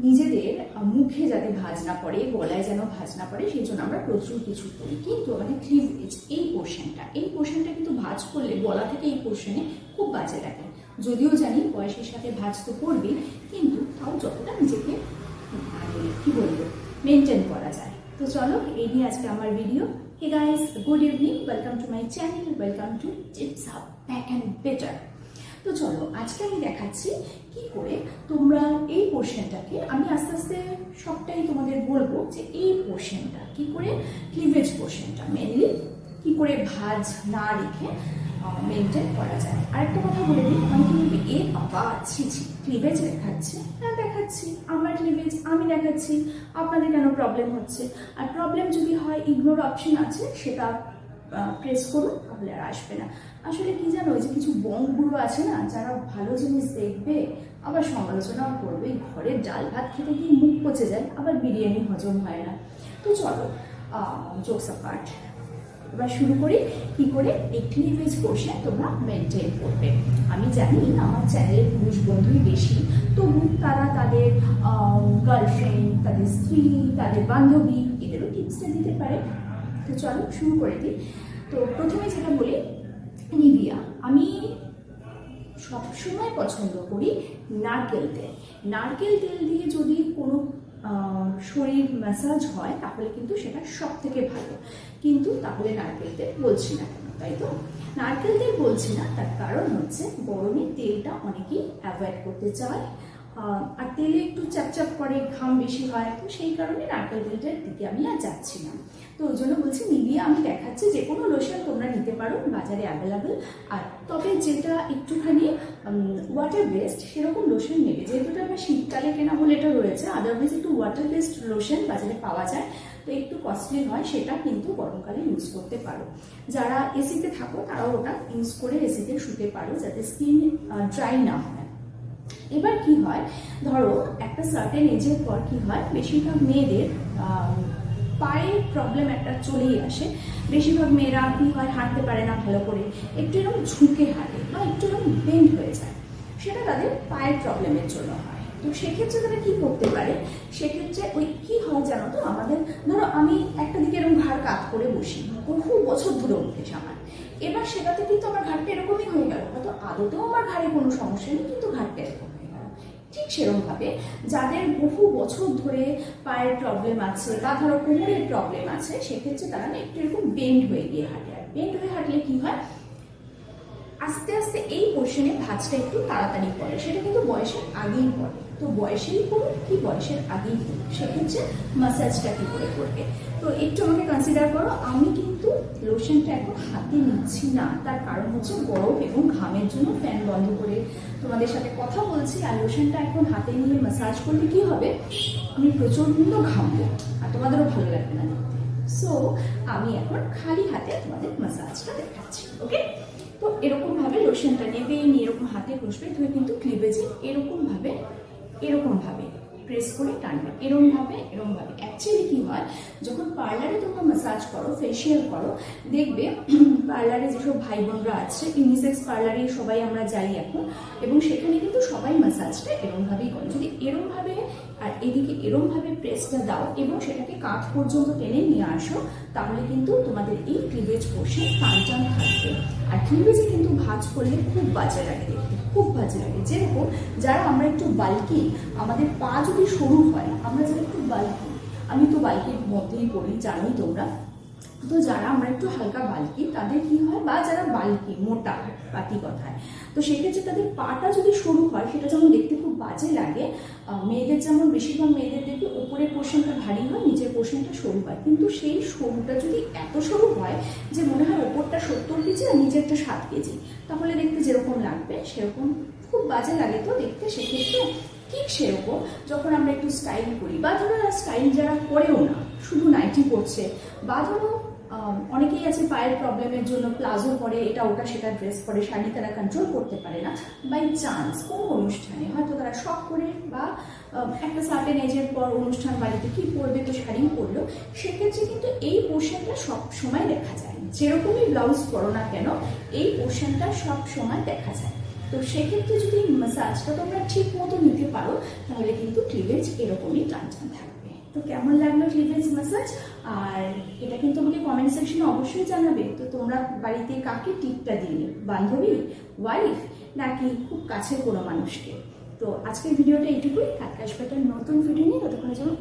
নিজেদের মুখে যাতে ভাঁজ না পড়ে, গলায় যেন ভাঁজ না পড়ে, সেই জন্য আমরা প্রচুর কিছু করি। কিন্তু আমাদের ক্লিভেজ এই পোর্শনটা কিন্তু ভাঁজ করলে গলা থেকে এই পোর্শনে খুব বাজে লাগে। যদিও জানি বয়সের সাথে ভাঁজ তো করবেই, কিন্তু তাও যতটা নিজেকে কি বলবো মেনটেন করা যায়। তো চলো, এই নিয়ে আজকে আমার video. Hey guys, good evening, welcome to my channel, welcome to tips up back and better. তো চলো, আজকে আমি দেখাচ্ছি কি করে তোমরা এই পোর্শনটাকে, আমি আস্তে আস্তে সবটাই তোমাদের বলবো যে এই পোর্শনটা কি করে, ক্লিভেজ পোর্শনটা মেনলি কি করে ভাঁজ না রেখে মেনটেন করা যায়। আরেকটা কথা বলে দিই, অনেকে বলবে এ বাবা ছি ক্লিভেজ দেখাচ্ছে। হ্যাঁ দেখাচ্ছি, আমার ক্লিভেজ আমি দেখাচ্ছি, আপনাদের কেন প্রবলেম হচ্ছে? আর প্রবলেম যদি হয়, ইগনোর অপশন আছে, সেটা প্রেস করুন, তাহলে আর আসবে না। আসলে কি জানো, ওই যে কিছু বংগুলো আছে না, যারা ভালো জিনিস দেখবে আবার সমালোচনাও করবে। ঘরের ডাল ভাত খেতে গিয়ে মুখ পচে যায়, আবার বিরিয়ানি হজম হয় না। তো চলো, জোকস অ্যাপার্ট, এবার শুরু করি কি করে এই ক্লিভেজ পোর্শন তোমরা মেনটেন করবে। আমি জানি আমার চ্যানেলের পুরুষ বন্ধুই বেশি, তবু তারা তাদের গার্লফ্রেন্ড, তাদের স্ত্রী, তাদের বান্ধবী, এদেরও টিপসটা দিতে পারে। তো চলো শুরু করে দিই। তো প্রথমে যেটা বলি, নিভিয়া আমি সবসময় পছন্দ করি নারকেল তেল। নারকেল তেল দিয়ে যদি কোনো শরীর ম্যাসাজ হয় তাহলে কিন্তু সেটা সব থেকে ভালো। কিন্তু তাহলে নারকেল তেল বলছি না কেন, তাই তো? নারকেল তেল বলছি না, তার কারণ হচ্ছে গরমে তেলটা অনেকেই অ্যাভয়েড করতে চায়, আর তেলে একটু চাপচাপ করে, ঘাম বেশি হয়, তো সেই কারণে নারকেল তেলটার দিকে আমি আর যাচ্ছি না। তো ওই জন্য বলছি নিভিয়া আমি দেখাচ্ছি, যে কোনো লোশন তোমরা নিতে পারো, বাজারে অ্যাভেলেবেল। আর তবে যেটা একটুখানি ওয়াটার বেসড সেরকম লোশন নেবে, যেহেতু এটা আমার শীতকালে কেনা বলে এটা রয়েছে। আদারওয়াইজ একটু ওয়াটার বেসড লোশন বাজারে পাওয়া যায়, তো একটু কস্টলি হয়, সেটা কিন্তু গরমকালে ইউজ করতে পারো। যারা এসিতে থাকো তারাও ওটা ইউজ করে এসিতে শুতে পারো, যাতে স্কিন ড্রাই না হয়। এবার কি হয়, ধরো একটা সার্টেন এজের পর কি হয়, বেশিরভাগ মেয়েদের পায়ের প্রবলেম একটা চলেই আসে। বেশিরভাগ মেয়েরা কি হয়, হাঁটতে পারে না ভালো করে, একটু এরকম ঝুঁকে হাঁটে বা একটু এরকম বেন্ড হয়ে যায়, সেটা তাদের পায়ের প্রবলেমের জন্য হয়। তো সেক্ষেত্রে তারা কি করতে পারে, সেক্ষেত্রে ওই কি হয় জানো তো, আমাদের ধরো আমি একটা দিকে এরকম ঘাড় কাত করে বসি, বহু বছর ধরে অভ্যেস আমার। এবার সেটাতে কিন্তু আমার ঘাড়টা এরকমই হয়ে গেল, হয়তো আদতেও আমার ঘাড়ে কোনো সমস্যা নেই, কিন্তু ঘাড়টা এরকম। ঠিক সেরকমভাবে যাদের বহু বছর ধরে পায়ের প্রবলেম আছে বা ধরো কোমরের প্রবলেম আছে, সেক্ষেত্রে তারা একটু এরকম বেন্ড হয়ে গিয়ে হাঁটে। আর বেন্ড হয়ে হাঁটলে কি হয়, আস্তে আস্তে এই পোর্শনে ভাঁজটা একটু তাড়াতাড়ি পড়ে। সেটা কিন্তু বয়সের আগেই পড়ে, তো বয়সেই করুন কি বয়সের আগেই করুন, সেক্ষেত্রে মাসাজটা কি করে করবে। তো একটু আমাকে কনসিডার করো, আমি কিন্তু লোশনটা এখন হাতে নিচ্ছি না, তার কারণ হচ্ছে গরম এবং ঘামের জন্য ফ্যান বন্ধ করে তোমাদের সাথে কথা বলছি। আর লোশনটা এখন হাতে নিয়ে মাসাজ করলে কি হবে, আমি প্রচন্ড ঘামবো আর তোমাদেরও ভালো লাগবে না। সো আমি এখন খালি হাতে তোমাদের মাসাজটা দেখাচ্ছি, ওকে? তো এরকম ভাবে লোশনটা নেবে, নিয়ে এরকম হাতে ঘষবে, ধুয়ে কিন্তু ক্লিভেজে এরকম ভাবে প্রেস করে টানবে, এরকম ভাবে। অ্যাকচুয়ালি কি হয়, যখন পার্লারে তোমরা ম্যাসাজ করো, ফেসিয়াল করো, দেখবে পার্লারে যেসব ভাই বোনরা আছে, ইউনিসেক্স পার্লারে সবাই আমরা যাই এখন, এবং সেখানে কিন্তু সবাই ম্যাসাজটা এরকম ভাবেই করে। যদি এরকম ভাবে আর এদিকে এরকম ভাবে প্রেসটা দাও এবং সেটাকে কাঁধ পর্যন্ত টেনে নিয়ে আসো, তাহলে কিন্তু তোমাদের এই ক্লিভেজ পোর্শন টান থাকবে। আর ক্লিভেজে কিন্তু ভাঁজ করলে খুব বাজে লাগে দেখতে, খুব বাজে লাগে। যেরকম যারা আমরা একটু বাল্কি, আমাদের পা যদি সরু হয়, আমরা যারা একটু বাল্কি, আমি তো বাল্কির মধ্যেই পড়ি জানোই তোমরা, তো যারা আমরা একটু হালকা বাল্কি তাদের কি হয়, বা যারা বাল্কি মোটা পাতি কথায়, তো সেক্ষেত্রে তাদের পাটা যদি সরু হয়, সেটা যেমন দেখতে খুব বাজে লাগে। মেয়েদের যেমন বেশিরভাগ মেয়েদের দেখবে উপরের পোর্শনটা ভারী হয়, নিচের পোর্শনটা সরু হয়, কিন্তু সেই সরুটা যদি এত সরু হয় যে মনে হয় ওপরটা 70 কেজি আর নিচেরটা 7 কেজি, তাহলে দেখতে যেরকম লাগবে সেরকম খুব বাজে লাগে তো দেখতে। সেক্ষেত্রে ঠিক সেরকম যখন আমরা একটু স্টাইল করি, বা ধরো স্টাইল যারা করেও না, শুধু নাইটি পরছে, বা ধরো অনেকেই আছে পায়ের প্রবলেমের জন্য প্লাজো পরে, এটা ওটা সেটা ড্রেস পরে, শাড়ি তারা কন্ট্রোল করতে পারে না, বাই চান্স কোনো অনুষ্ঠানে হয়তো তারা শখ করে, বা একটা সার্টেন এজের পর অনুষ্ঠান বাড়িতে কি পরবে, তো শাড়িও পরলো, সেক্ষেত্রে কিন্তু এই পোর্শনটা সব সময় দেখা যায়। যেরকমই ব্লাউজ পরো না কেন, এই পোর্শনটা সব সময় দেখা যায়। তো সেক্ষেত্রে যদি ম্যাসাজটা তোমরা ঠিক মতো নিতে পারো তাহলে কিন্তু ক্লিভেজ এরকমই টান টান থাকবে। তো কেমন লাগলো ক্লিভেজ ম্যাসাজ? আর এটা কিন্তু আমাকে কমেন্ট সেকশনে অবশ্যই জানাবে। তো তোমরা বাড়িতে কাকে টিপটা দিলে, বান্ধবী, ওয়াইফ, নাকি খুব কাছের কোনো মানুষকে? তো আজকের ভিডিওটা এইটুকুই, কালকে আসবে একটা নতুন ভিডিও নিয়ে। ততক্ষণের জন্য